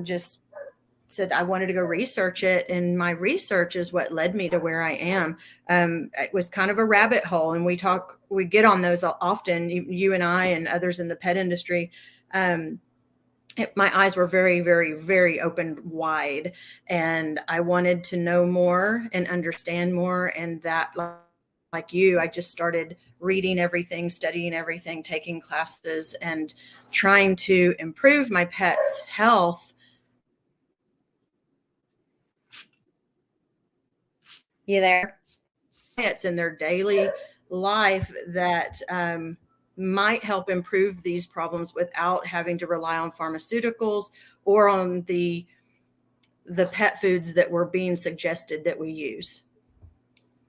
just said I wanted to go research it, and my research is what led me to where I am. It was kind of a rabbit hole, and we get on those often, you and I and others in the pet industry. My eyes were very, very, very open wide, and I wanted to know more and understand more. And that, like you, I just started reading everything, studying everything, taking classes, and trying to improve my pet's health. You there? It's in their daily life that might help improve these problems without having to rely on pharmaceuticals or on the pet foods that were being suggested that we use.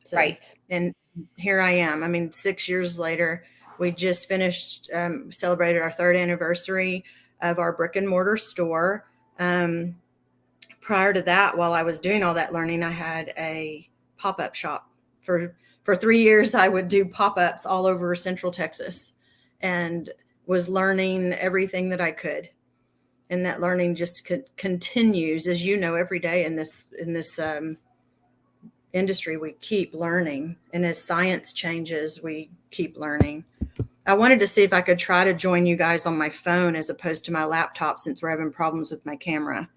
So, right. And here I am. I mean, 6 years later, we just finished, celebrated our 3rd anniversary of our brick and mortar store. Prior to that, while I was doing all that learning, I had a pop-up shop. For 3 years, I would do pop-ups all over Central Texas and was learning everything that I could. And that learning just continues, as you know, every day in this industry. We keep learning, and as science changes, we keep learning. I wanted to see if I could try to join you guys on my phone as opposed to my laptop, since we're having problems with my camera.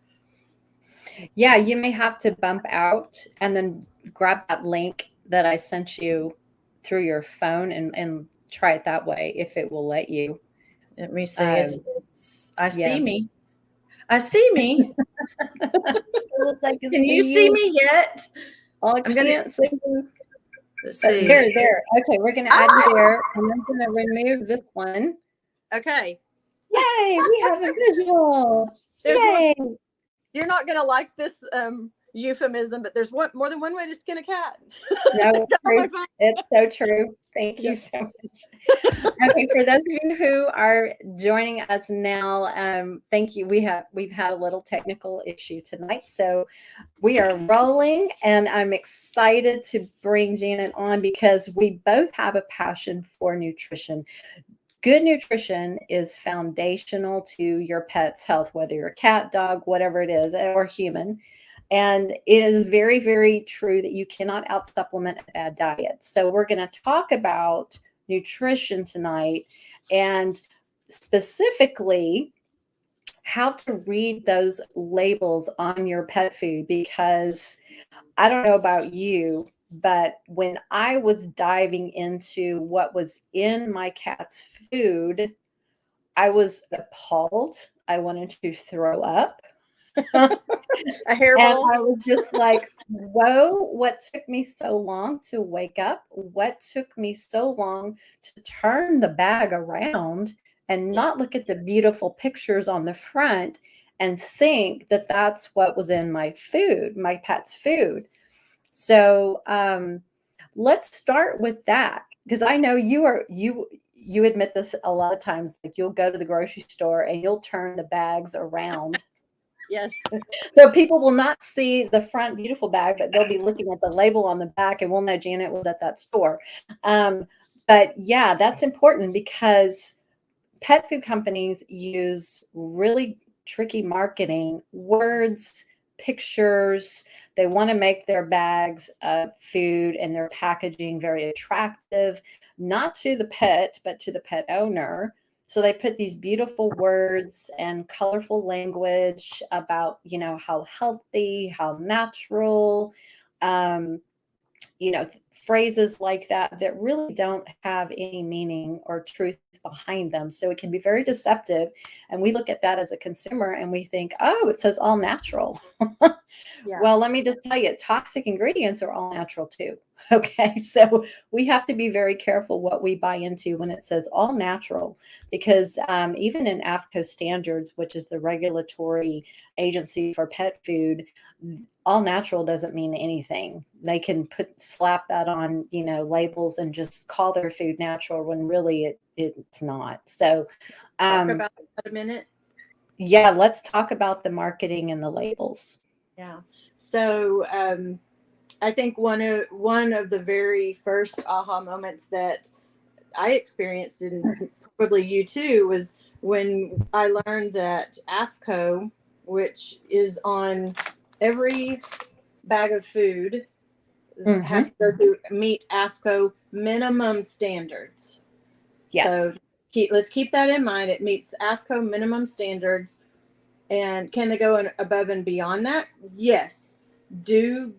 Yeah, you may have to bump out and then grab that link that I sent you through your phone and try it that way, if it will let you. Let me see. I see me. I see me. Like Can you see me yet? Oh, I can't see you. Let's see. There. Okay, we're going to add you there, and I'm going to remove this one. Okay. Yay, we have a visual. Yay. You're not going to like this euphemism, but there's more than one way to skin a cat. No, it's so true. Thank you so much. Okay, for those of you who are joining us now, thank you. We've had a little technical issue tonight, so we are rolling, and I'm excited to bring Janet on because we both have a passion for nutrition. Good nutrition is foundational to your pet's health, whether you're a cat, dog, whatever it is, or human. And it is very, very true that you cannot out-supplement a bad diet. So we're going to talk about nutrition tonight, and specifically how to read those labels on your pet food, because I don't know about you, but when I was diving into what was in my cat's food, I was appalled. I wanted to throw up. A hairball. And I was just like, whoa, what took me so long to wake up? What took me so long to turn the bag around and not look at the beautiful pictures on the front and think that that's what was in my food, my pet's food? So let's start with that, because I know you admit this a lot of times. Like, you'll go to the grocery store and you'll turn the bags around. Yes. So people will not see the front beautiful bag, but they'll be looking at the label on the back, and we'll know Janet was at that store. But yeah, that's important because pet food companies use really tricky marketing, words, pictures. They want to make their bags of food and their packaging very attractive, not to the pet, but to the pet owner. So they put these beautiful words and colorful language about, how healthy, how natural, phrases like that really don't have any meaning or truth behind them. So it can be very deceptive. And we look at that as a consumer and we think, oh, it says all natural. Yeah. Well, let me just tell you, toxic ingredients are all natural too. Okay. So we have to be very careful what we buy into when it says all natural, because even in AAFCO standards, which is the regulatory agency for pet food, all natural doesn't mean anything. They can slap that on, labels and just call their food natural when really it's not. So talk about that a minute. Yeah, let's talk about the marketing and the labels. Yeah. So I think one of the very first aha moments that I experienced, and probably you too, was when I learned that AAFCO which is on every bag of food, has to go through meet AAFCO minimum standards. Yes. So let's keep that in mind. It meets AAFCO minimum standards. And can they go above and beyond that? Yes. Do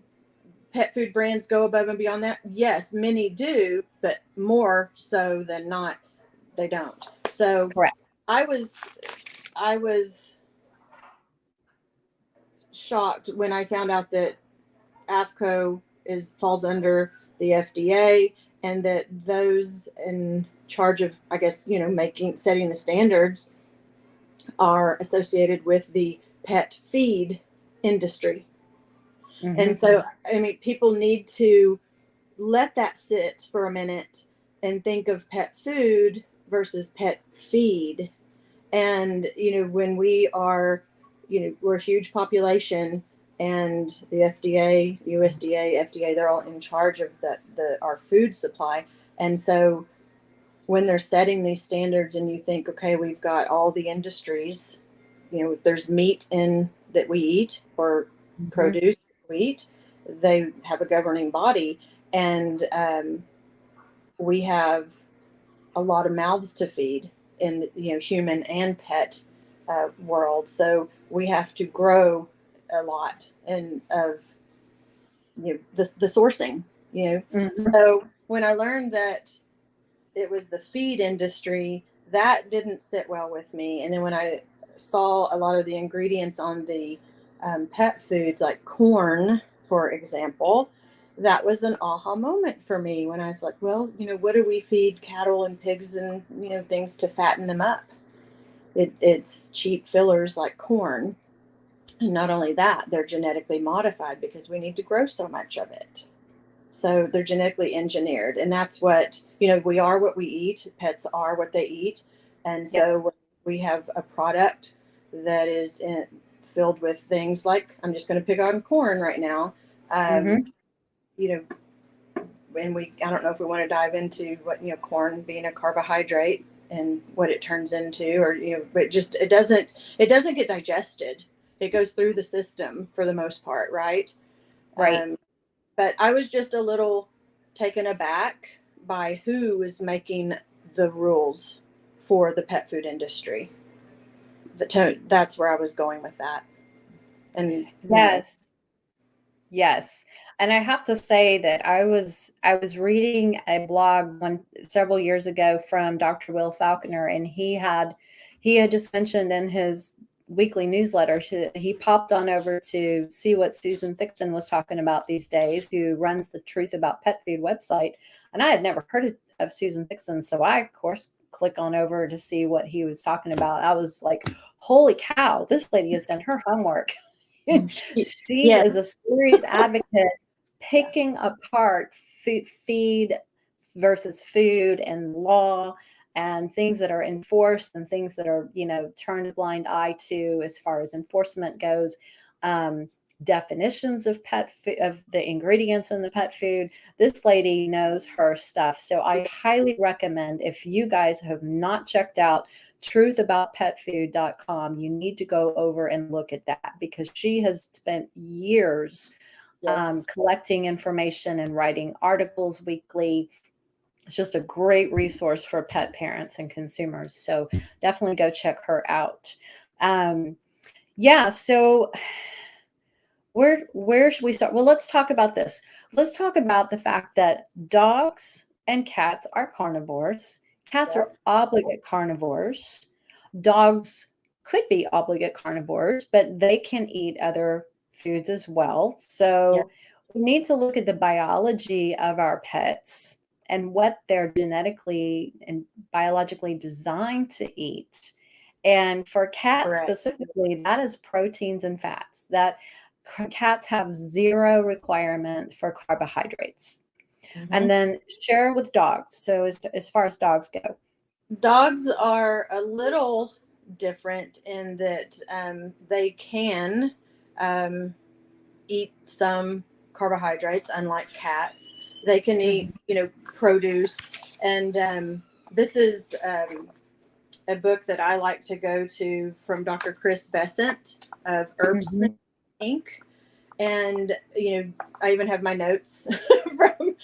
pet food brands go above and beyond that? Yes, many do, but more so than not, they don't. So correct. I was shocked when I found out that AAFCO falls under the FDA, and that those in charge of, I guess, setting the standards are associated with the pet feed industry. And so, I mean, people need to let that sit for a minute and think of pet food versus pet feed. And, when we are, we're a huge population, and the FDA, USDA, FDA, they're all in charge of our food supply. And so when they're setting these standards, and you think, okay, we've got all the industries, if there's meat in that we eat, or produce we eat, they have a governing body. And we have a lot of mouths to feed in the human and pet world. So we have to grow a lot of the sourcing. So when I learned that it was the feed industry, that didn't sit well with me. And then when I saw a lot of the ingredients on the pet foods, like corn, for example, that was an aha moment for me, when I was like, well, what do we feed cattle and pigs and, things to fatten them up? It's cheap fillers like corn. And not only that, they're genetically modified because we need to grow so much of it. So they're genetically engineered. And that's what, we are what we eat. Pets are what they eat. And so when we have a product that is filled with things like, I'm just going to pick on corn right now. And I don't know if we want to dive into what, corn being a carbohydrate and what it turns into, or, but just, it doesn't get digested. It goes through the system for the most part. Right. But I was just a little taken aback by who is making the rules for the pet food industry. That's where I was going with that. And Yes. And I have to say that I was reading a blog several years ago from Dr. Will Falconer, and he had just mentioned in his weekly newsletter, he popped on over to see what Susan Thixton was talking about these days, who runs the Truth About Pet Food website. And I had never heard of Susan Thixton, so I, of course, click on over to see what he was talking about. I was like, holy cow, this lady has done her homework. She is a serious advocate, picking apart feed versus food and law, and things that are enforced and things that are, turned a blind eye to as far as enforcement goes. Definitions of of the ingredients in the pet food. This lady knows her stuff. So I highly recommend, if you guys have not checked out truthaboutpetfood.com, you need to go over and look at that, because she has spent years collecting information and writing articles weekly. It's just a great resource for pet parents and consumers. So definitely go check her out. So where should we start? Well, let's talk about this. Let's talk about the fact that dogs and cats are carnivores. Cats are obligate carnivores. Dogs could be obligate carnivores, but they can eat other foods as well. So we need to look at the biology of our pets and what they're genetically and biologically designed to eat. And for cats specifically, that is proteins and fats. That cats have zero requirement for carbohydrates. And then share with dogs. So as far as dogs go, dogs are a little different in that they can eat some carbohydrates, unlike cats. They can eat, produce. And this is a book that I like to go to from Dr. Chris Besant. of Herbs Inc. And, I even have my notes from,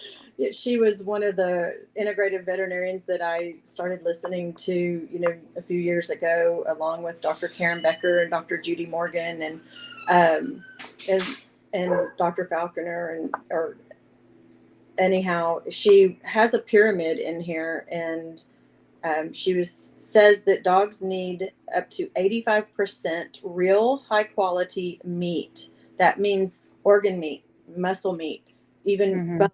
she was one of the integrative veterinarians that I started listening to, a few years ago, along with Dr. Karen Becker and Dr. Judy Morgan and Dr. Falconer or anyhow, she has a pyramid in here, and she says that dogs need up to 85% real high quality meat. That means organ meat, muscle meat, even bone,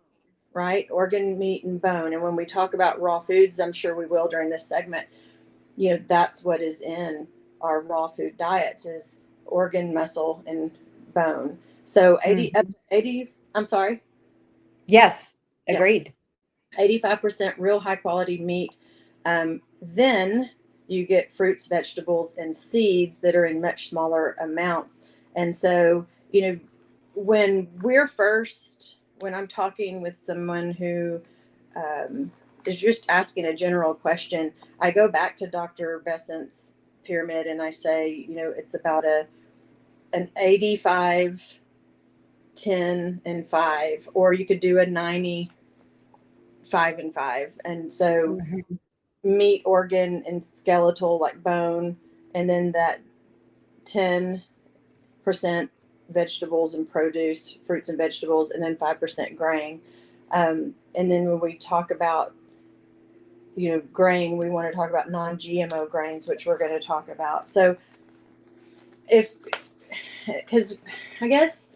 right? Organ meat and bone. And when we talk about raw foods, I'm sure we will during this segment, that's what is in our raw food diets is organ, muscle, and bone. So 80, I'm sorry. Yes, agreed. Yeah. 85% real high quality meat. Then you get fruits, vegetables, and seeds that are in much smaller amounts. And so, when I'm talking with someone who is just asking a general question, I go back to Dr. Besant's pyramid and I say, it's about an 85, 10, and 5, or you could do a 90, 5, and 5. And so meat, organ, and skeletal, like bone, and then that 10% vegetables and produce, fruits and vegetables, and then 5% grain. And then when we talk about, grain, we want to talk about non-GMO grains, which we're going to talk about. So because I guess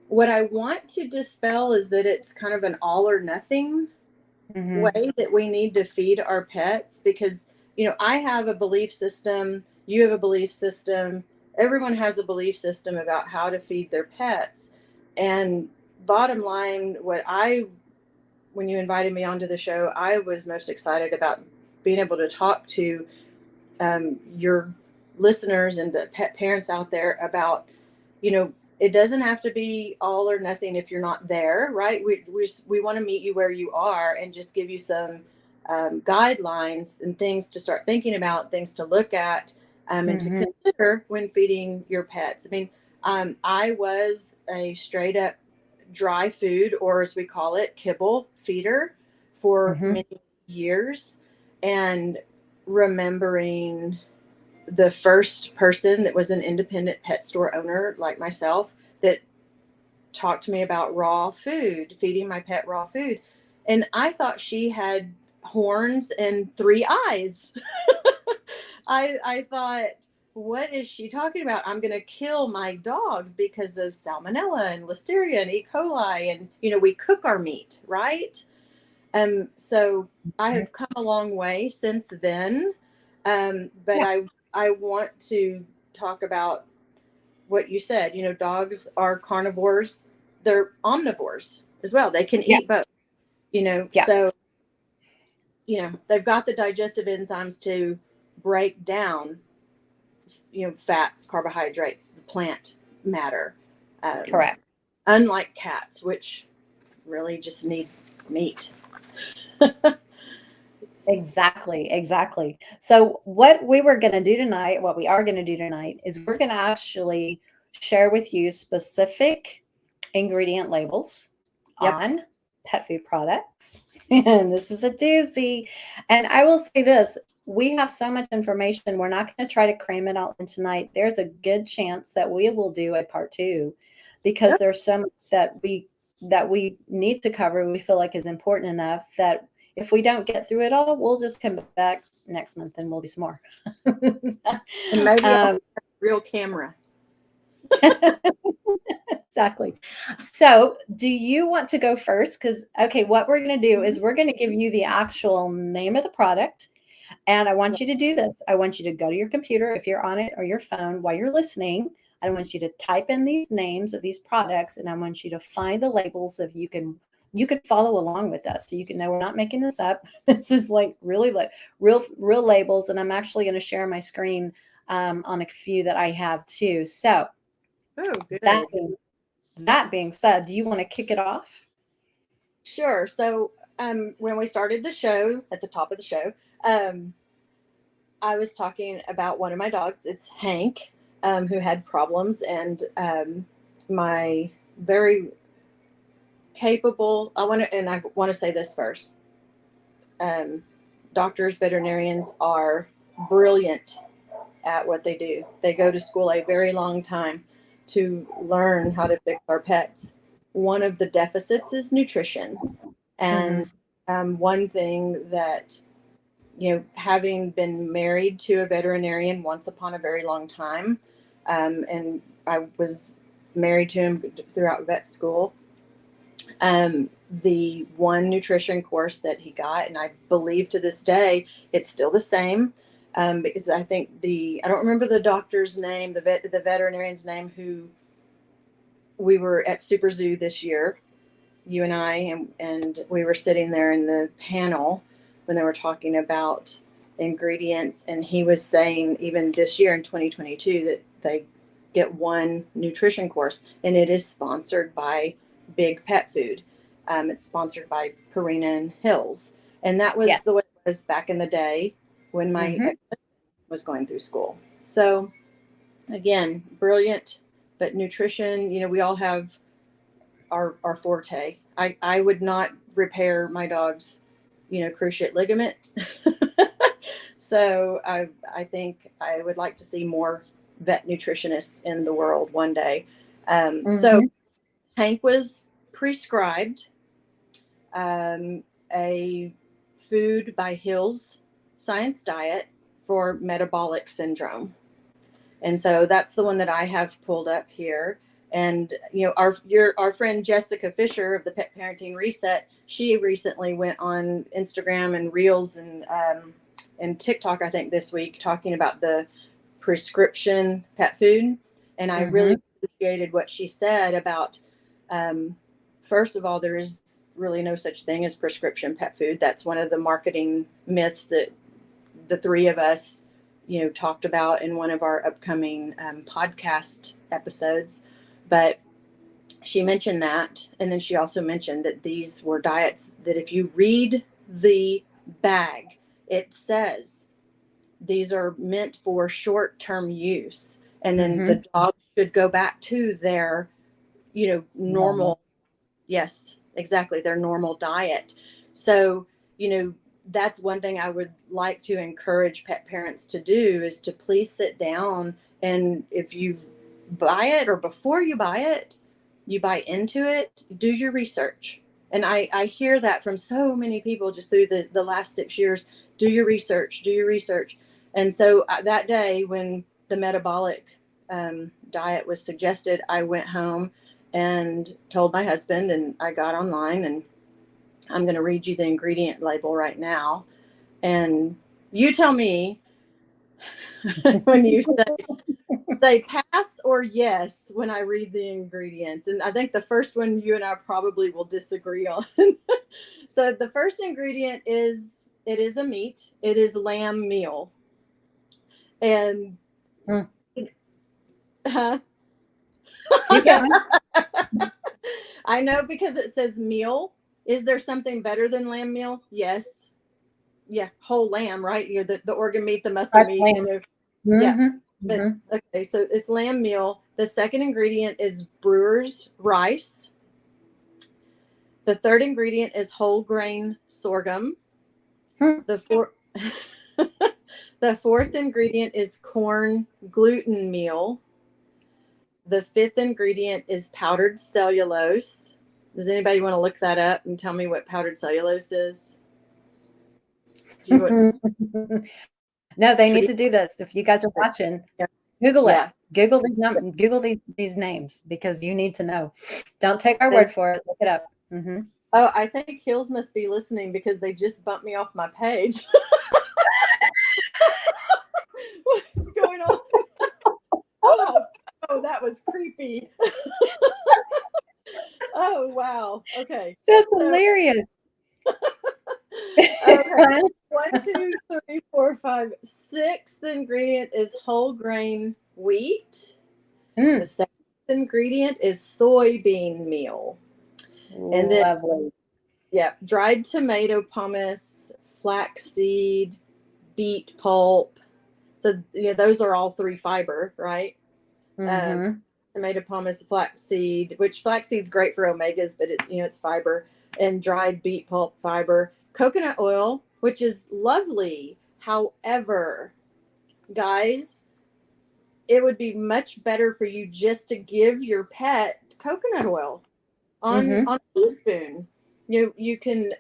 what I want to dispel is that it's kind of an all or nothing way that we need to feed our pets, because I have a belief system, you have a belief system, everyone has a belief system about how to feed their pets. And bottom line, when you invited me onto the show, I was most excited about being able to talk to your listeners and the pet parents out there about, it doesn't have to be all or nothing if you're not there, right? We want to meet you where you are and just give you some guidelines and things to start thinking about, things to look at, and to consider when feeding your pets. I mean, I was a straight up dry food, or as we call it, kibble feeder for many years. And remembering the first person that was an independent pet store owner like myself that talked to me about raw food, feeding my pet raw food. And I thought she had horns and 3 eyes. I thought, what is she talking about? I'm going to kill my dogs because of salmonella and listeria and E. coli. And, we cook our meat, right? So I have come a long way since then. But I want to talk about what you said. Dogs are carnivores. They're omnivores as well. They can eat both, so, they've got the digestive enzymes to break down, fats, carbohydrates, the plant matter. Correct. Unlike cats, which really just need meat. Exactly. So what we are going to do tonight is we're going to actually share with you specific ingredient labels on pet food products. And this is a doozy. And I will say this, we have so much information. We're not going to try to cram it all in tonight. There's a good chance that we will do a part 2 because there's so much that we need to cover. We feel like is important enough that if we don't get through it all, we'll just come back next month and we'll do some more. And maybe a real camera. Exactly. So do you want to go first? Because, what we're going to do is we're going to give you the actual name of the product. And I want you to do this. I want you to go to your computer, if you're on it, or your phone while you're listening. I want you to type in these names of these products, and I want you to find the labels so you can follow along with us, so you can know we're not making this up. This is like really real labels, and I'm actually going to share my screen on a few that I have too. So, that being said, do you want to kick it off? Sure. So, when we started the show, at the top of the show, I was talking about one of my dogs. It's Hank. who had problems, and my very capable, I want to say this first. Doctors, veterinarians are brilliant at what they do. They go to school a very long time to learn how to fix our pets. One of the deficits is nutrition. And one thing that, having been married to a veterinarian once upon a very long time, and I was married to him throughout vet school, the one nutrition course that he got, and I believe to this day, it's still the same, because I think I don't remember the doctor's name, the veterinarian's name, who we were at Super Zoo this year, you and I, and we were sitting there in the panel when they were talking about ingredients, and he was saying even this year in 2022 that they get one nutrition course, and it is sponsored by Big Pet Food. It's sponsored by Purina and Hills, and that was the way it was back in the day when my ex was going through school. So again, brilliant, but nutrition, we all have our forte. I would not repair my dog's, cruciate ligament. So I think I would like to see more vet nutritionists in the world one day. So Hank was prescribed a food by Hills Science Diet for metabolic syndrome. And so that's the one that I have pulled up here. And, our friend Jessica Fisher of the Pet Parenting Reset, she recently went on Instagram and Reels and TikTok, I think this week, talking about the prescription pet food. And I really appreciated what she said about, first of all, there is really no such thing as prescription pet food. That's one of the marketing myths that the three of us, talked about in one of our upcoming podcast episodes. But she mentioned that. And then she also mentioned that these were diets that if you read the bag, it says these are meant for short-term use. And then the dog should go back to their, normal. Yes, exactly. Their normal diet. So, that's one thing I would like to encourage pet parents to do, is to please sit down, and if you buy it or before you buy it, you buy into it, do your research. And I hear that from so many people just through the last 6 years, do your research. And so that day when the metabolic diet was suggested, I went home and told my husband, and I got online, and I'm going to read you the ingredient label right now. And you tell me when you say pass or yes when I read the ingredients. And I think the first one you and I probably will disagree on. So the first ingredient is, it is a meat. It is lamb meal. And I know, because it says meal. Is there something better than lamb meal? Yes. Yeah, whole lamb, right? The organ meat, the muscle meat. Yeah. But okay, so it's lamb meal. The second ingredient is brewer's rice. The third ingredient is whole grain sorghum. The fourth ingredient is corn gluten meal. The fifth ingredient is powdered cellulose. Does anybody want to look that up and tell me what powdered cellulose is? No, they need to do this. If you guys are watching, Google it. Google these names, because you need to know. Don't take our word for it. Look it up. Oh, I think Hills must be listening, because they just bumped me off my page. What's going on? Oh, that was creepy. Oh, wow. Okay. That's hilarious. Okay. 1, 2, 3, 4, 5. Sixth ingredient is whole grain wheat. The seventh ingredient is soybean meal. And then, lovely. Yeah, dried tomato pumice, flaxseed, beet pulp. So, those are all 3 fiber, right? Mm-hmm. Tomato pomace, flaxseed, which flaxseed's great for omegas, but it's fiber, and dried beet pulp fiber, coconut oil, which is lovely. However, guys, it would be much better for you just to give your pet coconut oil on a teaspoon. You can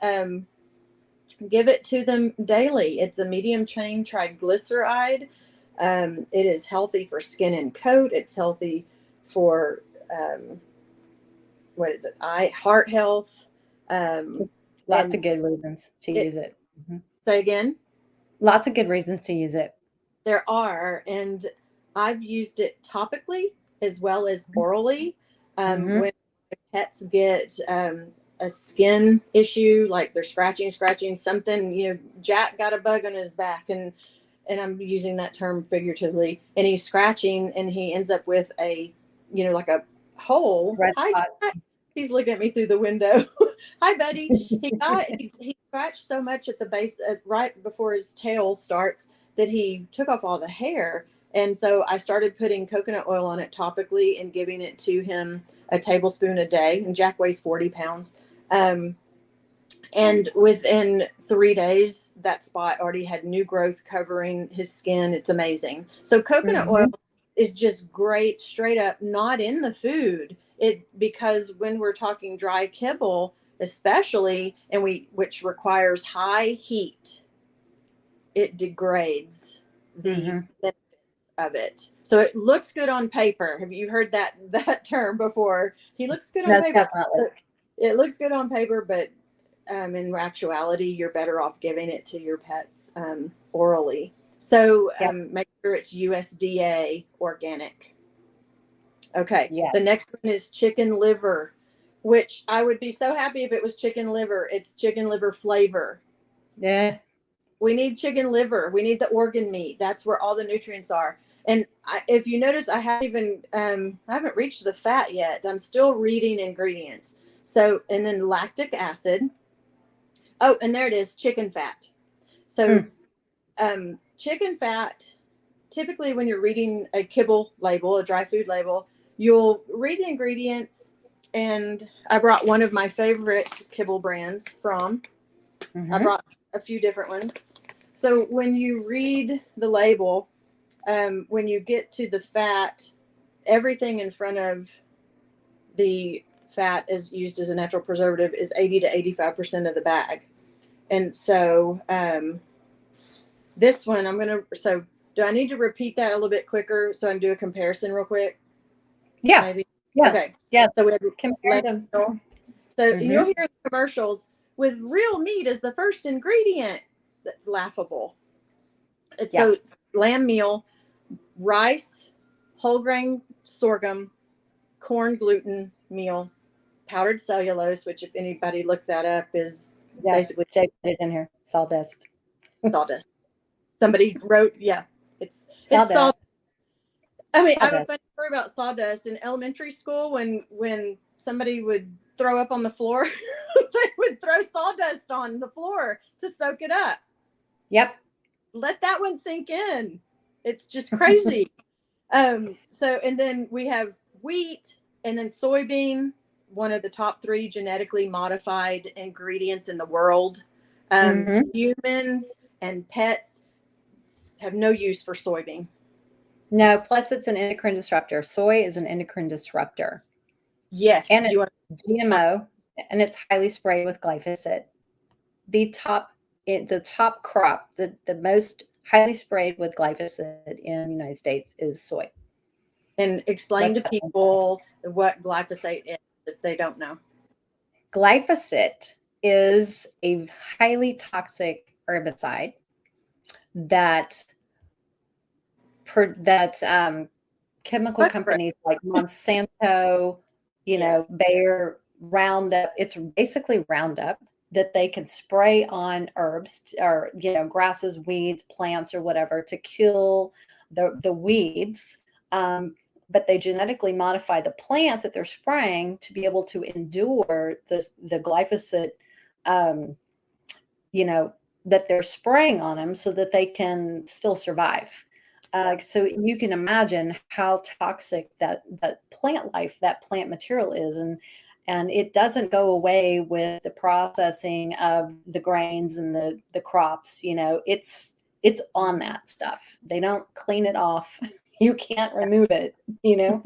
give it to them daily. It's a medium chain triglyceride. It is healthy for skin and coat. It's healthy for heart health. Lots of good reasons to use it. Mm-hmm. Say again? Lots of good reasons to use it. There are, and I've used it topically as well as orally. When pets get a skin issue, like they're scratching something, Jack got a bug on his back, and I'm using that term figuratively, and he's scratching and he ends up with a, like a hole. Hi, Jack. He's looking at me through the window. Hi, buddy. He scratched so much at the base, right before his tail starts, that he took off all the hair. And so I started putting coconut oil on it topically and giving it to him a tablespoon a day. And Jack weighs 40 pounds. And within 3 days, that spot already had new growth covering his skin. It's amazing. So coconut oil is just great, straight up, not in the food. Because when we're talking dry kibble, especially, which requires high heat, it degrades the benefits of it. So it looks good on paper. Have you heard that term before? He looks good on paper. Definitely. It looks good on paper, but in actuality, you're better off giving it to your pets orally. So make sure it's USDA organic. Okay. Yeah. The next one is chicken liver, which I would be so happy if it was chicken liver. It's chicken liver flavor. Yeah. We need chicken liver. We need the organ meat. That's where all the nutrients are. And if you notice, I haven't reached the fat yet. I'm still reading ingredients. So, and then lactic acid. Oh, and there it is, chicken fat. So, chicken fat, typically when you're reading a kibble label, a dry food label, you'll read the ingredients. And I brought one of my favorite kibble brands from. I brought a few different ones. So when you read the label, when you get to the fat, everything in front of the fat is used as a natural preservative is 80 to 85% of the bag. And so this one, so do I need to repeat that a little bit quicker so I can do a comparison real quick? Yeah. Maybe. Yeah. Okay. Yeah. So we have compare them. So you'll hear in the commercials, with real meat as the first ingredient. That's laughable. So it's lamb meal, rice, whole grain sorghum, corn gluten meal, powdered cellulose, which if anybody looked that up is basically Jay put it in here. Sawdust. Sawdust. Somebody wrote, it's sawdust. I mean, I have a funny story about sawdust in elementary school. When somebody would throw up on the floor, they would throw sawdust on the floor to soak it up. Yep. Let that one sink in. It's just crazy. So, and then we have wheat and then soybean, one of the top 3 genetically modified ingredients in the world. Humans and pets have no use for soybean. No, plus it's an endocrine disruptor. Soy is an endocrine disruptor. Yes. And it's GMO, and it's highly sprayed with glyphosate. The top crop, the most highly sprayed with glyphosate in the United States is soy. And explain to people what glyphosate is if they don't know. Glyphosate is a highly toxic herbicide that chemical companies like Monsanto, Bayer, Roundup, it's basically Roundup that they can spray on herbs or, grasses, weeds, plants, or whatever to kill the weeds. But they genetically modify the plants that they're spraying to be able to endure the glyphosate, that they're spraying on them so that they can still survive. So you can imagine how toxic that plant life, that plant material is, and it doesn't go away with the processing of the grains and the crops. You know, it's on that stuff. They don't clean it off. You can't remove it. You know.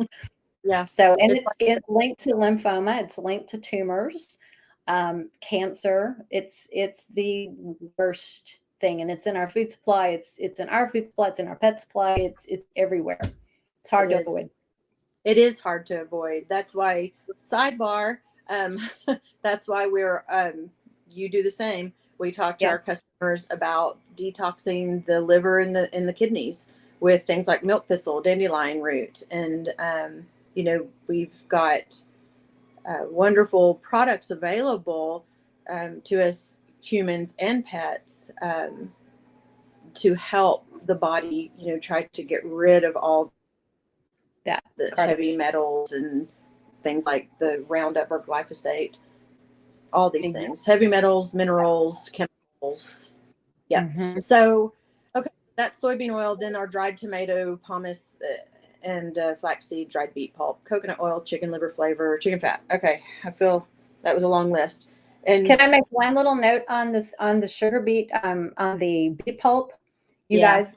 Yeah. So, and it's linked to lymphoma. It's linked to tumors, cancer. It's the worst thing, and it's in our food supply. It's in our food supply. It's in our pet supply. It's everywhere. It's hard to avoid. It is hard to avoid. That's why, sidebar, that's why we're you do the same. We talk to our customers about detoxing the liver and the kidneys with things like milk thistle, dandelion root, and you know, we've got wonderful products available to us humans and pets to help the body, you know, try to get rid of all the heavy metals and things like the Roundup or glyphosate, all these things, heavy metals, minerals, chemicals. Yeah. So, okay, that's soybean oil. Then our dried tomato, pomace, and flaxseed, dried beet pulp, coconut oil, chicken liver flavor, chicken fat. Okay, I feel that was a long list. And can I make one little note on this, on the sugar beet, on the beet pulp? You guys,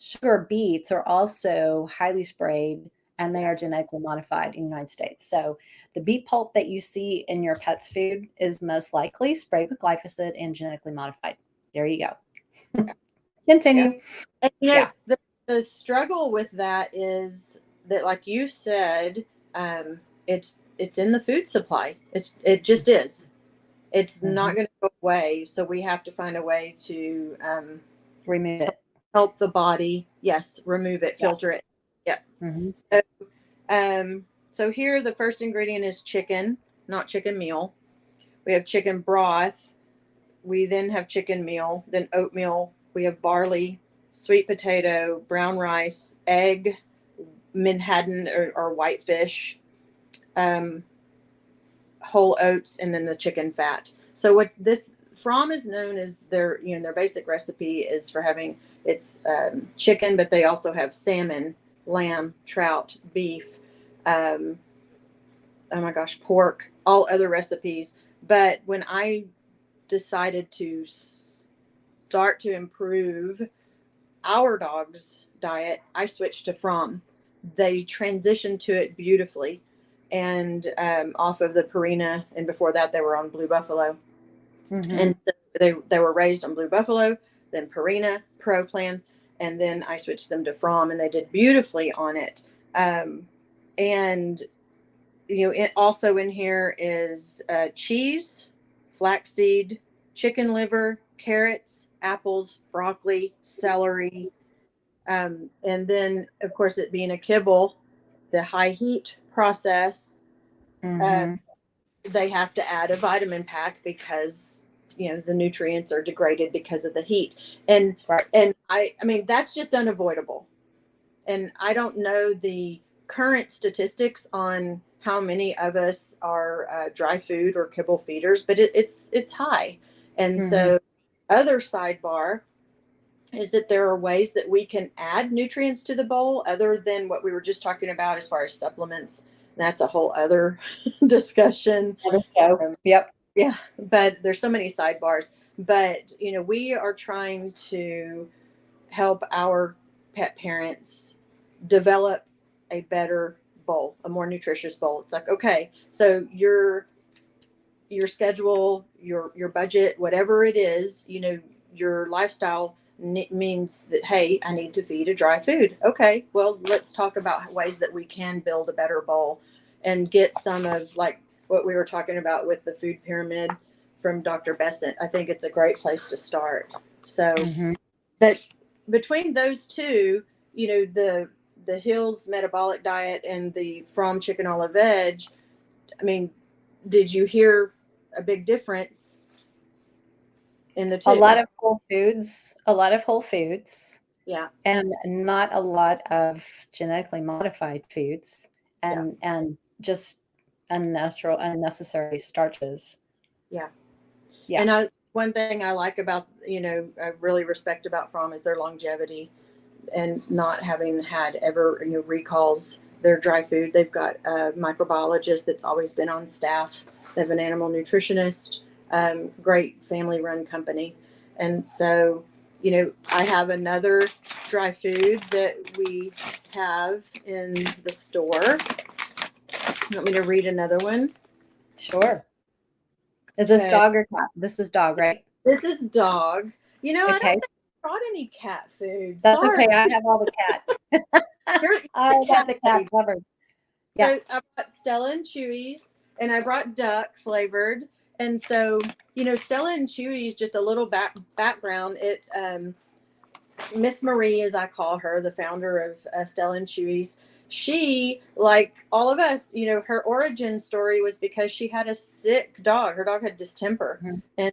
sugar beets are also highly sprayed, and they are genetically modified in the United States. So the beet pulp that you see in your pet's food is most likely sprayed with glyphosate and genetically modified. There you go. Continue. And, you know, the struggle with that is that, like you said, it's in the food supply. It just is. It's not going to go away. So we have to find a way to remove it. Help the body. Yes, remove it, filter it. Yeah. So here the first ingredient is chicken, not chicken meal. We have chicken broth. We then have chicken meal, then oatmeal. We have barley, sweet potato, brown rice, egg, menhaden or whitefish, whole oats, and then the chicken fat. So what this from is known as their basic recipe is for having chicken, but they also have salmon, lamb, trout, beef, oh my gosh, pork, all other recipes. But when I decided to start to improve our dog's diet, I switched to From. They transitioned to it beautifully, and off of the Purina, and before that they were on Blue Buffalo. And so they were raised on Blue Buffalo, then Purina Pro Plan, and then I switched them to From, and they did beautifully on it. And you know, also in here is cheese, flaxseed, chicken liver, carrots, apples, broccoli, celery, and then of course, it being a kibble, the high heat process, they have to add a vitamin pack because, you know, the nutrients are degraded because of the heat. And I mean, that's just unavoidable. And I don't know the current statistics on how many of us are dry food or kibble feeders, but it's high. And so other sidebar is that there are ways that we can add nutrients to the bowl other than what we were just talking about as far as supplements. That's a whole other discussion. Yeah, but there's so many sidebars. But, you know, we are trying to help our pet parents develop a better bowl, a more nutritious bowl. It's like, okay, so your schedule, your budget, whatever it is, you know, your lifestyle means that, hey, I need to feed a dry food. Okay, well, let's talk about ways that we can build a better bowl and get some of, like what we were talking about with the food pyramid from Dr. Besant. I think it's a great place to start. So, but between those two, you know, the Hills metabolic diet and the From chicken a la veg, I mean, did you hear a big difference in the two? A lot of whole foods. Yeah. And not a lot of genetically modified foods, and just unnecessary starches. Yeah. And one thing I like about, you know, I really respect about From is their longevity. and not having had ever, recalls their dry food. They've got a microbiologist that's always been on staff. They have an animal nutritionist, great family run company. And so, I have another dry food that we have in the store. You want me to read another one? Sure. Is this dog or cat? This is dog, right? This is dog. I don't think I brought any cat food. That's okay. I have all the cat. I got the cat covered. Yeah. So I brought Stella and Chewy's, and I brought duck flavored. And so, Stella and Chewy's, just a little background. It, Miss Marie, as I call her, the founder of Stella and Chewy's, she, like all of us, her origin story was because she had a sick dog. Her dog had distemper, and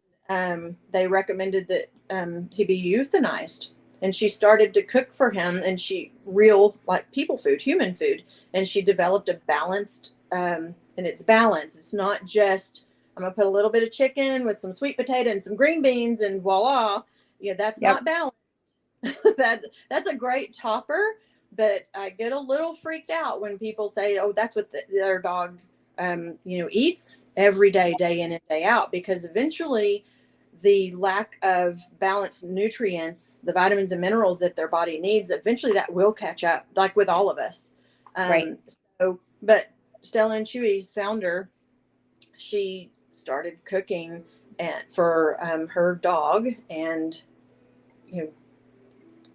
they recommended that he be euthanized. And she started to cook for him, and like people food, human food, and she developed a balanced, and it's balanced. It's not just, I'm gonna put a little bit of chicken with some sweet potato and some green beans, and voila, that's not balanced. That's a great topper. But I get a little freaked out when people say, "Oh, that's what their dog, eats every day, day in and day out," because eventually, the lack of balanced nutrients, the vitamins and minerals that their body needs, eventually that will catch up, like with all of us. Right. So, but Stella and Chewy's founder, she started cooking for her dog, and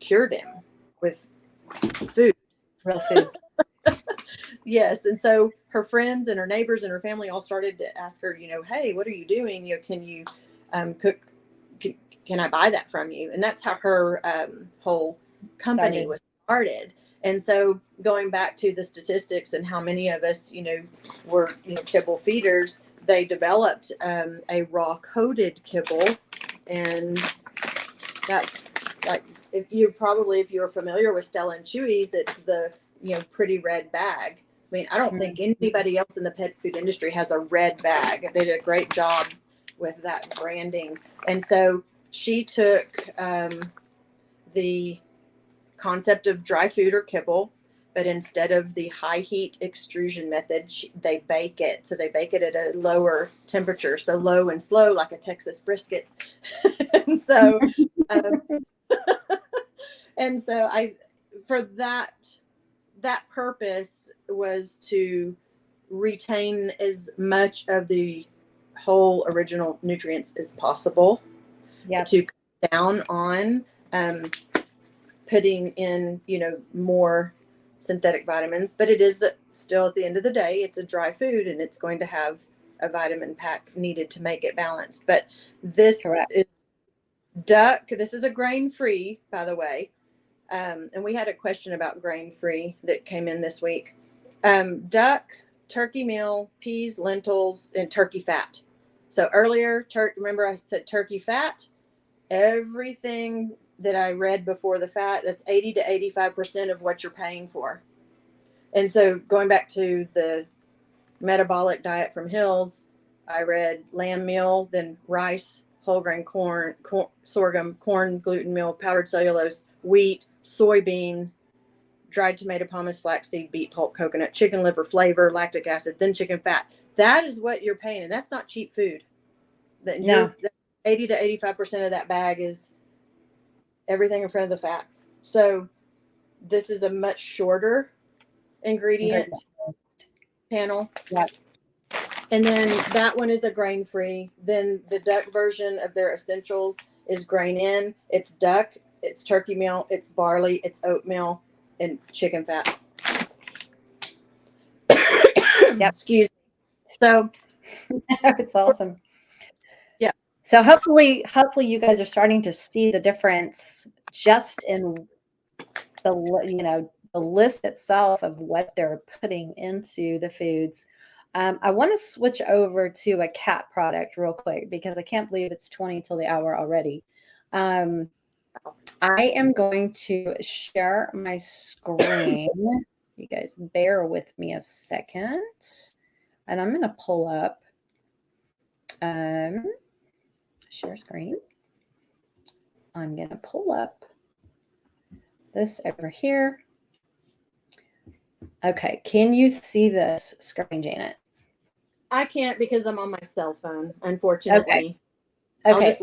cured him with food, real food. Yes. And so her friends and her neighbors and her family all started to ask her, hey, what are you doing? Can you cook? Can I buy that from you? And that's how her whole company was started. And so going back to the statistics and how many of us, were, kibble feeders, they developed a raw coated kibble. And that's like, if you're familiar with Stella and Chewy's, it's the, pretty red bag. I mean, I don't think anybody else in the pet food industry has a red bag. They did a great job with that branding. And so she took the concept of dry food or kibble, but instead of the high heat extrusion method, they bake it. So they bake it at a lower temperature, so low and slow, like a Texas brisket. And so, for that purpose was to retain as much of the whole original nutrients as possible. Yeah. To cut down on putting in, more synthetic vitamins, but it is still at the end of the day, it's a dry food, and it's going to have a vitamin pack needed to make it balanced. But this is duck. This is a grain-free, by the way. And we had a question about grain-free that came in this week. Duck, turkey meal, peas, lentils, and turkey fat. So earlier, remember I said turkey fat? Everything that I read before the fat, that's 80 to 85% of what you're paying for. And so going back to the metabolic diet from Hills, I read lamb meal, then rice, whole grain corn, sorghum, corn, gluten meal, powdered cellulose, wheat, soybean, dried tomato, pomace, flaxseed, beet pulp, coconut, chicken liver, flavor, lactic acid, then chicken fat. That is what you're paying, and that's not cheap food. No. 80 to 85% of that bag is everything in front of the fat. So this is a much shorter ingredient panel. Yeah. And then that one is a grain-free. Then the duck version of their essentials is grain in. It's duck, it's turkey meal, it's barley, it's oatmeal, and chicken fat. Yep. Excuse me. So it's awesome. Yeah. So hopefully you guys are starting to see the difference just in the list itself of what they're putting into the foods. I want to switch over to a cat product real quick because I can't believe it's 20 till the hour already. I am going to share my screen. You guys bear with me a second. And I'm going to pull up share screen. I'm going to pull up this over here. Okay, can you see this screen, Janet? I can't because I'm on my cell phone, unfortunately. Okay,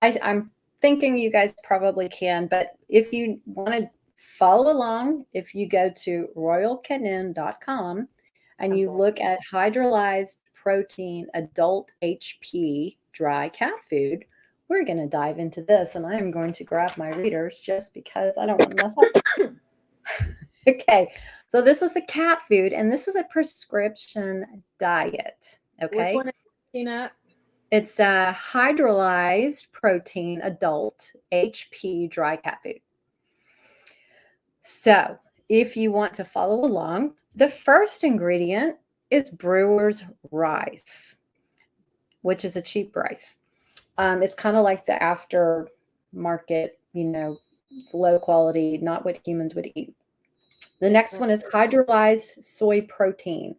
I'm thinking you guys probably can, but if you want to follow along, if you go to royalcanin.com and you look at hydrolyzed protein adult HP dry cat food, we're going to dive into this, and I'm going to grab my readers just because I don't want to mess up. Okay, so this is the cat food, and this is a prescription diet. Okay, which one is Tina? It's a hydrolyzed protein adult HP dry cat food. So if you want to follow along, the first ingredient is brewer's rice, which is a cheap rice. It's kind of like the aftermarket, it's low quality, not what humans would eat. The next one is hydrolyzed soy protein.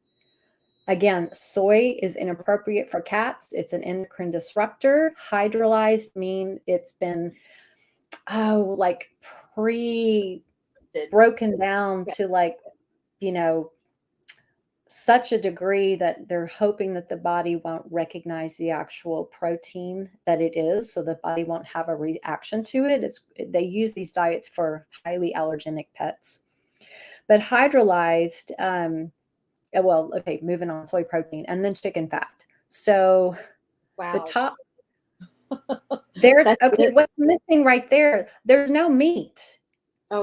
Again, soy is inappropriate for cats. It's an endocrine disruptor. Hydrolyzed mean it's been, broken down to such a degree that they're hoping that the body won't recognize the actual protein that it is, so the body won't have a reaction to it. They use these diets for highly allergenic pets. But hydrolyzed, moving on, soy protein, and then chicken fat. So the top, what's missing right there? There's no meat.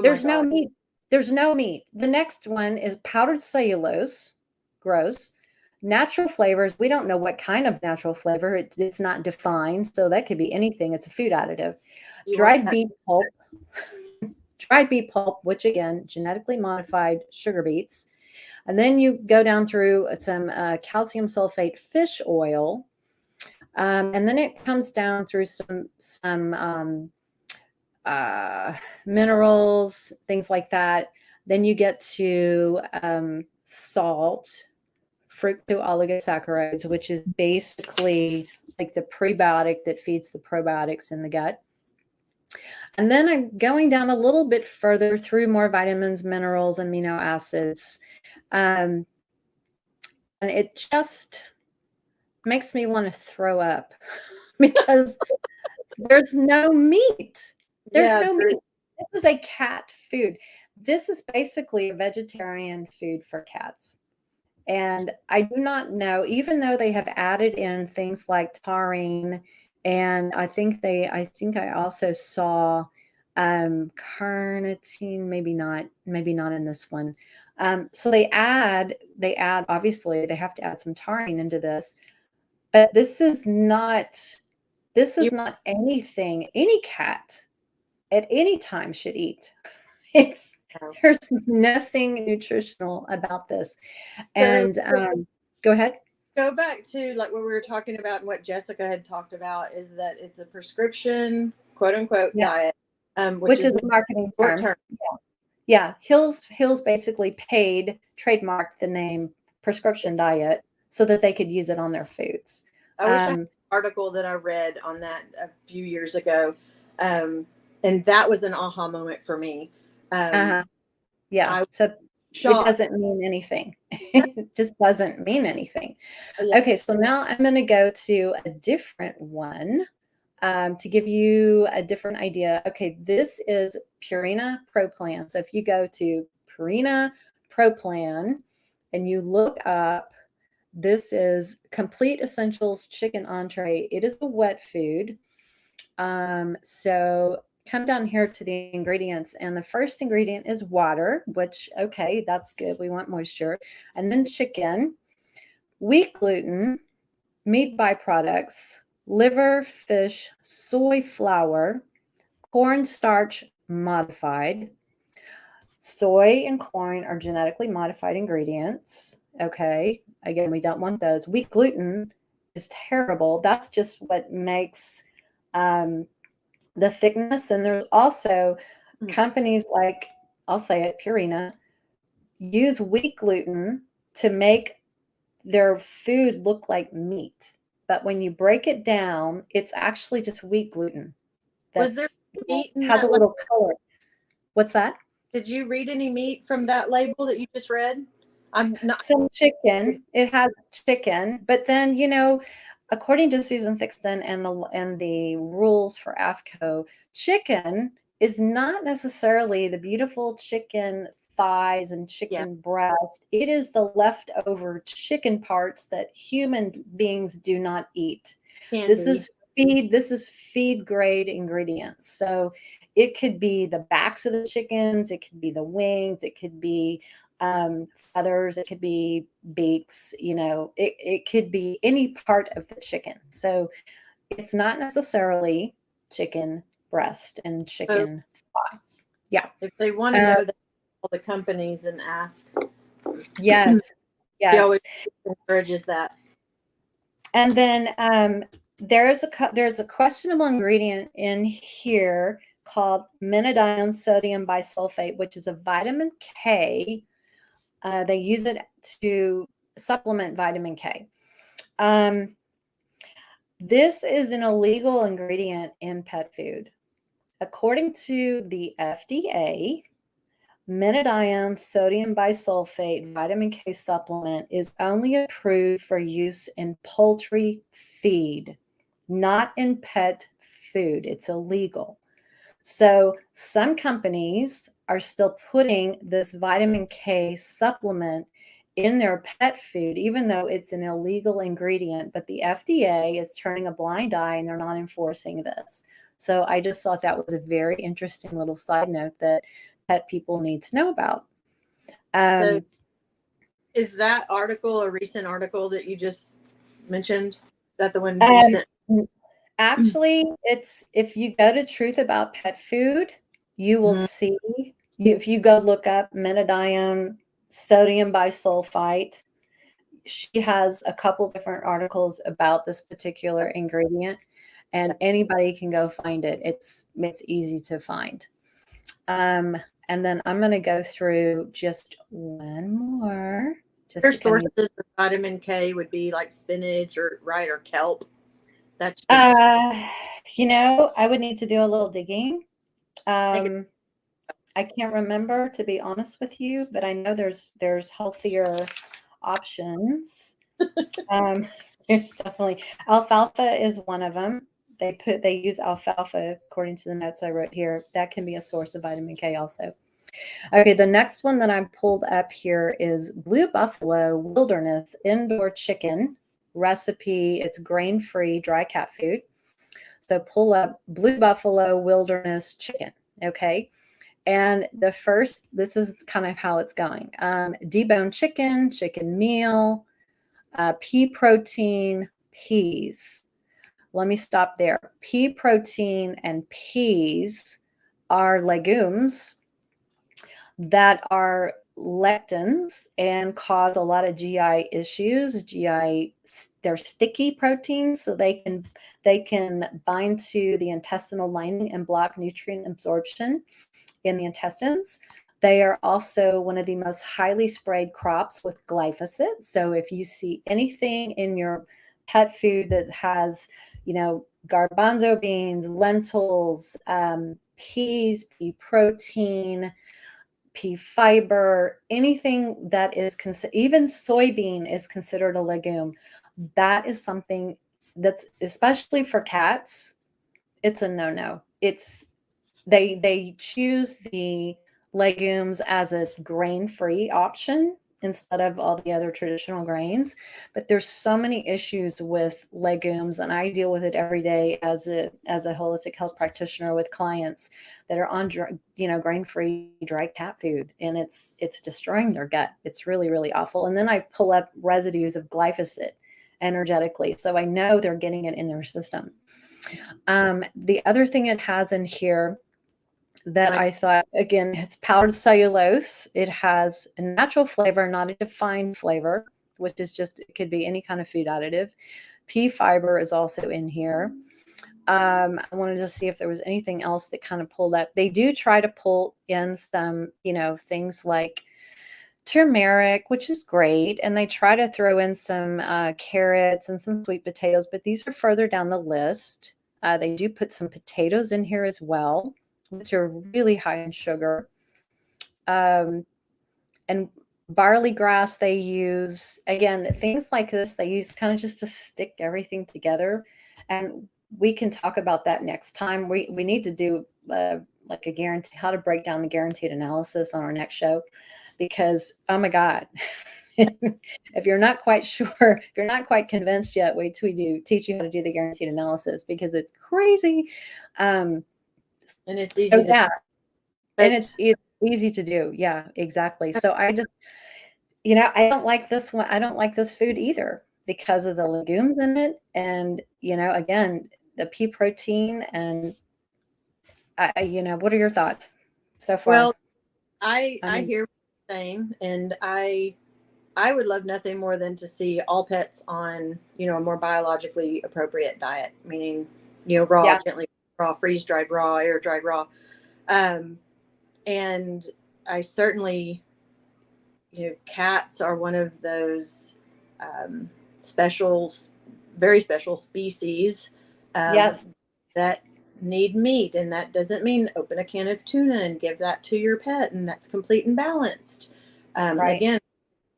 There's no meat. There's no meat. The next one is powdered cellulose. Gross. Natural flavors. We don't know what kind of natural flavor. It's not defined, so that could be anything. It's a food additive. Dried beet pulp. Dried beet pulp, which again, genetically modified sugar beets. And then you go down through some calcium sulfate fish oil. And then it comes down through some minerals, things like that. Then you get to salt, fructooligosaccharides, which is basically like the prebiotic that feeds the probiotics in the gut. And then I'm going down a little bit further through more vitamins, minerals, amino acids. And it just makes me want to throw up because there's no meat. There's no meat. This is a cat food. This is basically a vegetarian food for cats. And I do not know, even though they have added in things like taurine, and I think I also saw carnitine, maybe not in this one. So they add, obviously they have to add some taurine into this, but this is not anything any cat at any time should eat. There's nothing nutritional about this. And go ahead. Go back to like what we were talking about and what Jessica had talked about is that it's a prescription, quote unquote, diet, which is a marketing term. Yeah. Hills basically trademarked the name prescription diet so that they could use it on their foods. I wish I had an article that I read on that a few years ago. And that was an aha moment for me. Yeah. So it doesn't mean anything. It just doesn't mean anything. Okay. So now I'm going to go to a different one to give you a different idea. Okay. This is Purina Pro Plan. So if you go to Purina Pro Plan and you look up, this is Complete Essentials Chicken Entree. It is a wet food. So come down here to the ingredients, and the first ingredient is water, which, okay, that's good. We want moisture. And then chicken, wheat gluten, meat byproducts, liver, fish, soy flour, cornstarch modified. Soy and corn are genetically modified ingredients. Okay. Again, we don't want those. Wheat gluten is terrible. That's just what makes the thickness. And there's also companies like, I'll say it, Purina, use wheat gluten to make their food look like meat. But when you break it down, it's actually just wheat gluten. Was there meat in has that, a little color. What's that? Did you read any meat from that label that you just read? I'm not. So chicken, it has chicken, but then, you know, according to Susan Thixton and the rules for AFCO, chicken is not necessarily the beautiful chicken thighs and chicken breast. It is the leftover chicken parts that human beings do not eat. This is feed grade ingredients. So it could be the backs of the chickens, it could be the wings, it could be feathers, it could be beaks, you know, it could be any part of the chicken. So it's not necessarily chicken breast and chicken thigh. Yeah. If they want to know that, all the companies and ask. Yes. Yes. She always encourages that. And then there's a questionable ingredient in here called menadione sodium bisulfate, which is a vitamin K. They use it to supplement vitamin K. This is an illegal ingredient in pet food. According to the FDA, menadione sodium bisulfate vitamin K supplement is only approved for use in poultry feed, not in pet food. It's illegal. So some companies are still putting this vitamin K supplement in their pet food, even though it's an illegal ingredient, but the FDA is turning a blind eye and they're not enforcing this. So I just thought that was a very interesting little side note that pet people need to know about. So is that article a recent article that you just mentioned? Is that the one you sent? Actually, it's, if you go to Truth About Pet Food, you will see, if you go look up menadione sodium bisulfite, she has a couple different articles about this particular ingredient, and anybody can go find it. It's easy to find. And then I'm going to go through just one more. Their sources of vitamin K would be like spinach or kelp. That's you know, I would need to do a little digging. I can't remember, to be honest with you, but I know there's healthier options. There's definitely alfalfa is one of them. They use alfalfa according to the notes I wrote here. That can be a source of vitamin K also. Okay, the next one that I pulled up here is Blue Buffalo Wilderness Indoor Chicken recipe. It's grain-free dry cat food. So pull up Blue Buffalo Wilderness Chicken, okay? And this is kind of how it's going. Deboned chicken, chicken meal, pea protein, peas. Let me stop there. Pea protein and peas are legumes that are lectins and cause a lot of GI issues. They're sticky proteins, so they can bind to the intestinal lining and block nutrient absorption in the intestines. They are also one of the most highly sprayed crops with glyphosate. So if you see anything in your pet food that has, you know, garbanzo beans, lentils, peas, pea protein, pea fiber, anything that is even soybean is considered a legume. That is something that's, especially for cats, it's a no-no. They choose the legumes as a grain-free option instead of all the other traditional grains. But there's so many issues with legumes, and I deal with it every day as a holistic health practitioner with clients that are on, you know, grain-free dry cat food, and it's destroying their gut. It's really, really awful. And then I pull up residues of glyphosate energetically, so I know they're getting it in their system. The other thing it has in here that I thought, again, it's powdered cellulose. It has a natural flavor, not a defined flavor, which is just, it could be any kind of food additive. Pea fiber is also in here. I wanted to see if there was anything else that kind of pulled up. They do try to pull in some, you know, things like turmeric, which is great. And they try to throw in some carrots and some sweet potatoes, but these are further down the list. They do put some potatoes in here as well, which are really high in sugar. And barley grass they use, again, things like this, they use kind of just to stick everything together. And we can talk about that next time. We need to do like a guarantee, how to break down the guaranteed analysis on our next show, because, oh my God, if you're not quite sure, if you're not quite convinced yet, wait till we do teach you how to do the guaranteed analysis, because it's crazy. And it's easy so to yeah, and it's easy to do. Yeah, exactly. So I just, I don't like this one. I don't like this food either because of the legumes in it. And, again, the pea protein. And what are your thoughts so far? Well, I hear what you're saying, and I would love nothing more than to see all pets on, a more biologically appropriate diet, meaning, raw, gently raw, freeze dried raw, air dried raw. And I certainly, cats are one of those very special species that need meat. And that doesn't mean open a can of tuna and give that to your pet and that's complete and balanced. Again, it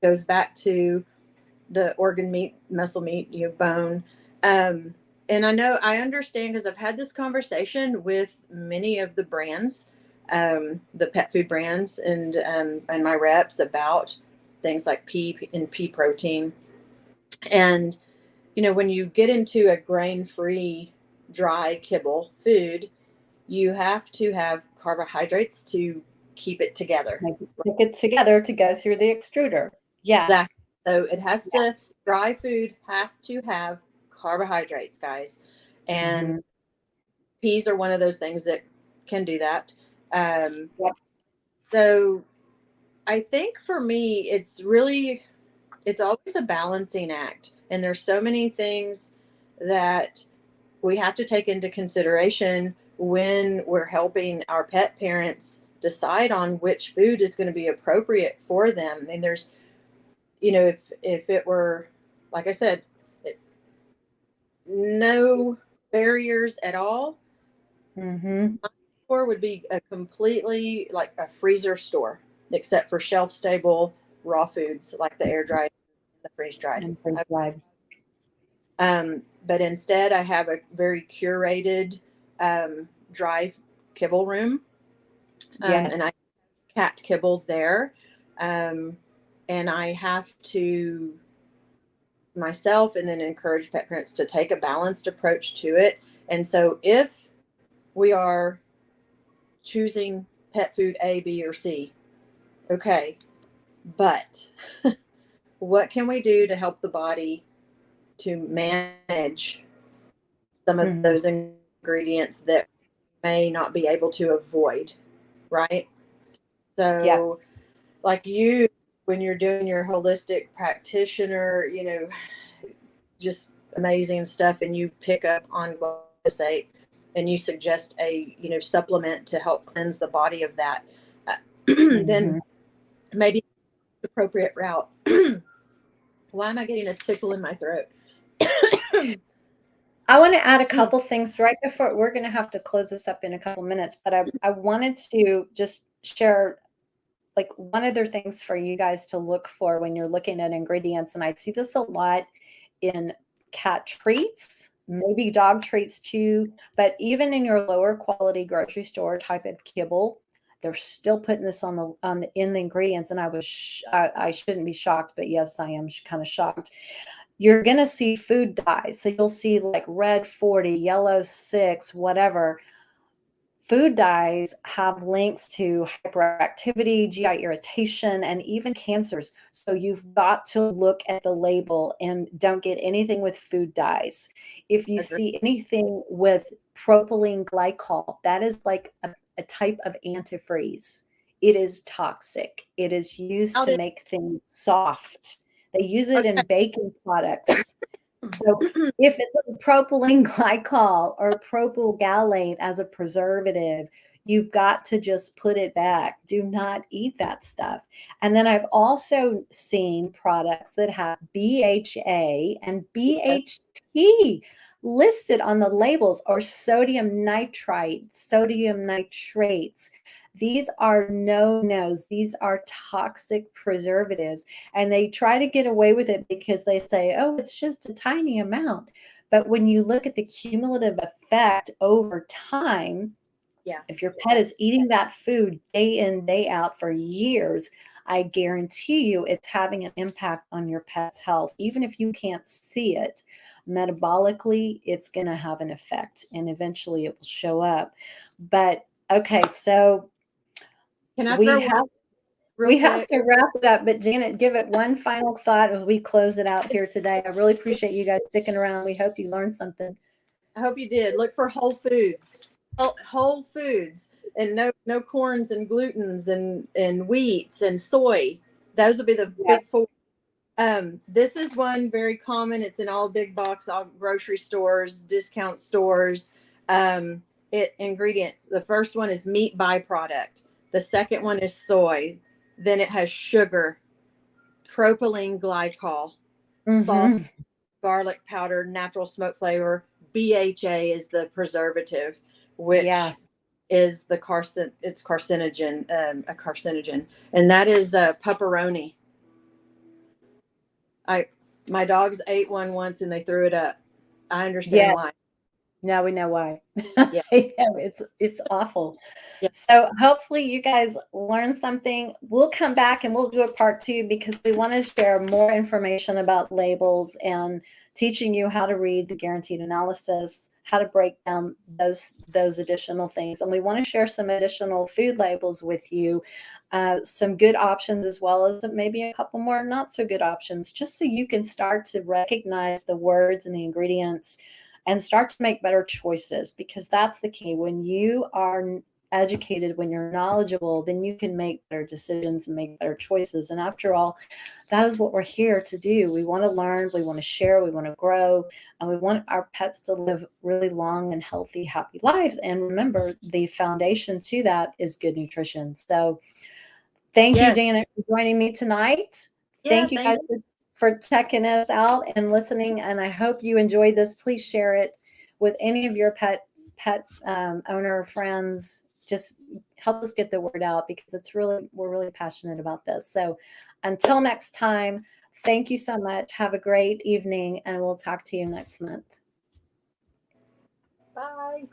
goes back to the organ meat, muscle meat, bone. And I understand, because I've had this conversation with many of the brands, the pet food brands, and my reps about things like pea and pea protein. And, when you get into a grain-free, dry kibble food, you have to have carbohydrates to keep it together. Keep it together to go through the extruder. Yeah. Exactly. So it has to, dry food has to have carbohydrates, guys. And peas are one of those things that can do that. So I think for me, it's always a balancing act. And there's so many things that we have to take into consideration when we're helping our pet parents decide on which food is going to be appropriate for them. And there's, if it were, like I said, no barriers at all, my store would be a completely like a freezer store, except for shelf stable raw foods like the air dried, the freeze dried. But instead, I have a very curated dry kibble room, and I cat kibble there, and I have to myself and then encourage pet parents to take a balanced approach to it. And so if we are choosing pet food A, B, or C, okay, but what can we do to help the body to manage some of those ingredients that may not be able to avoid, right? So like you, when you're doing your holistic practitioner, just amazing stuff, and you pick up on glyphosate and you suggest a, supplement to help cleanse the body of that, then maybe the appropriate route. Why am I getting a tickle in my throat? I want to add a couple things right before we're going to have to close this up in a couple minutes, but I wanted to just share like one other things for you guys to look for when you're looking at ingredients. And I see this a lot in cat treats, maybe dog treats too, but even in your lower quality grocery store type of kibble, they're still putting this in the ingredients. And I shouldn't be shocked, but yes, I am kind of shocked. You're going to see food dyes. So you'll see like red 40, yellow 6, whatever. Food dyes have links to hyperactivity, GI irritation, and even cancers. So you've got to look at the label and don't get anything with food dyes. If you see anything with propylene glycol, that is like a type of antifreeze. It is toxic. It is used to make things soft. They use it in baking products. So if it's a propylene glycol or propyl gallate as a preservative, you've got to just put it back. Do not eat that stuff. And then I've also seen products that have BHA and BHT. listed on the labels are sodium nitrite, sodium nitrates. These are no-nos. These are toxic preservatives. And they try to get away with it because they say, oh, it's just a tiny amount. But when you look at the cumulative effect over time, if your pet is eating that food day in, day out for years, I guarantee you it's having an impact on your pet's health. Even if you can't see it, metabolically, it's going to have an effect and eventually it will show up. But okay, so we have to wrap it up. But Janet, give it one final thought as we close it out here today. I really appreciate you guys sticking around. We hope you learned something. I hope you did. Look for whole foods. Whole foods, and no corns and glutens and wheats and soy. Those will be the big four. This is one very common. It's in all big box, all grocery stores, discount stores. Ingredients. The first one is meat byproduct. The second one is soy. Then it has sugar, propylene glycol, salt, garlic powder, natural smoke flavor. BHA is the preservative, which is the carcinogen, a carcinogen, and that is pepperoni. My dogs ate one once and they threw it up. I understand why. Now we know why. It's awful. So hopefully you guys learn something. We'll come back and we'll do a part 2 because we want to share more information about labels and teaching you how to read the guaranteed analysis, how to break down those additional things. And we want to share some additional food labels with you, some good options as well as maybe a couple more not so good options, just so you can start to recognize the words and the ingredients and start to make better choices, because that's the key. When you are educated, when you're knowledgeable, then you can make better decisions and make better choices. And after all, that is what we're here to do. We want to learn, we want to share, we want to grow, and we want our pets to live really long and healthy, happy lives. And remember, the foundation to that is good nutrition. So thank you, Janet, for joining me tonight. Thank you guys for checking us out and listening. And I hope you enjoyed this. Please share it with any of your pet owner friends. Just help us get the word out, because we're really passionate about this. So until next time, thank you so much. Have a great evening, and we'll talk to you next month. Bye.